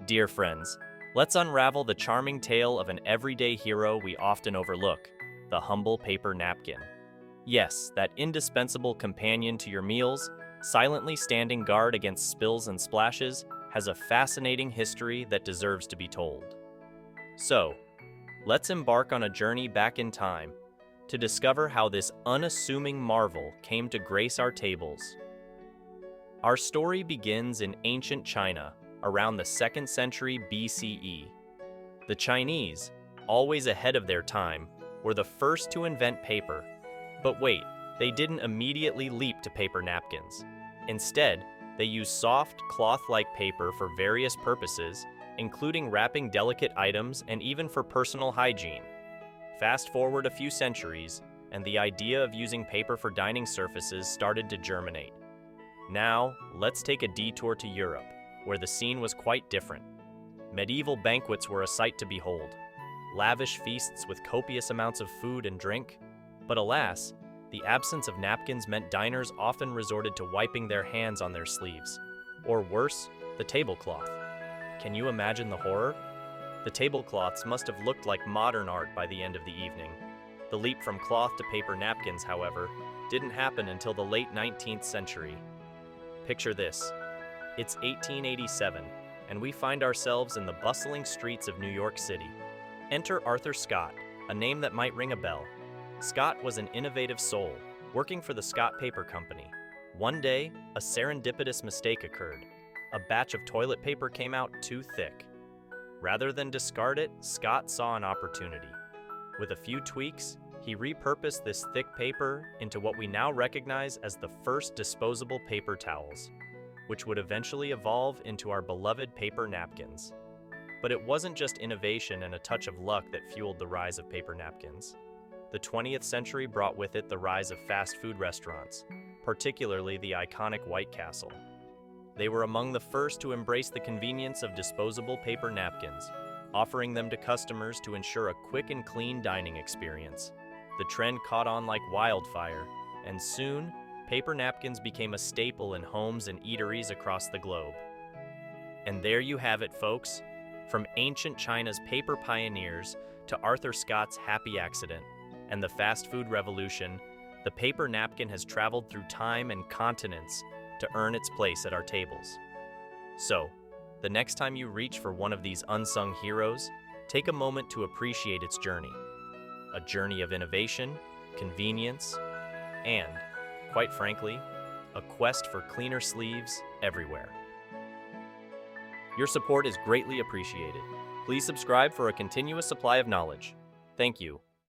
Dear friends, let's unravel the charming tale of an everyday hero we often overlook, the humble paper napkin. Yes, that indispensable companion to your meals, silently standing guard against spills and splashes, has a fascinating history that deserves to be told. So, let's embark on a journey back in time to discover how this unassuming marvel came to grace our tables. Our story begins in ancient China, around the 2nd century BCE. The Chinese, always ahead of their time, were the first to invent paper. But wait, they didn't immediately leap to paper napkins. Instead, they used soft, cloth-like paper for various purposes, including wrapping delicate items and even for personal hygiene. Fast forward a few centuries, and the idea of using paper for dining surfaces started to germinate. Now, let's take a detour to Europe, where the scene was quite different. Medieval banquets were a sight to behold, lavish feasts with copious amounts of food and drink. But alas, the absence of napkins meant diners often resorted to wiping their hands on their sleeves, or worse, the tablecloth. Can you imagine the horror? The tablecloths must have looked like modern art by the end of the evening. The leap from cloth to paper napkins, however, didn't happen until the late 19th century. Picture this. It's 1887, and we find ourselves in the bustling streets of New York City. Enter Arthur Scott, a name that might ring a bell. Scott was an innovative soul, working for the Scott Paper Company. One day, a serendipitous mistake occurred. A batch of toilet paper came out too thick. Rather than discard it, Scott saw an opportunity. With a few tweaks, he repurposed this thick paper into what we now recognize as the first disposable paper towels, which would eventually evolve into our beloved paper napkins. But it wasn't just innovation and a touch of luck that fueled the rise of paper napkins. The 20th century brought with it the rise of fast food restaurants, particularly the iconic White Castle. They were among the first to embrace the convenience of disposable paper napkins, offering them to customers to ensure a quick and clean dining experience. The trend caught on like wildfire, and soon, paper napkins became a staple in homes and eateries across the globe. And there you have it, folks. From ancient China's paper pioneers to Arthur Scott's happy accident and the fast food revolution, the paper napkin has traveled through time and continents to earn its place at our tables. So, the next time you reach for one of these unsung heroes, take a moment to appreciate its journey. A journey of innovation, convenience, and, quite frankly, a quest for cleaner sleeves everywhere. Your support is greatly appreciated. Please subscribe for a continuous supply of knowledge. Thank you.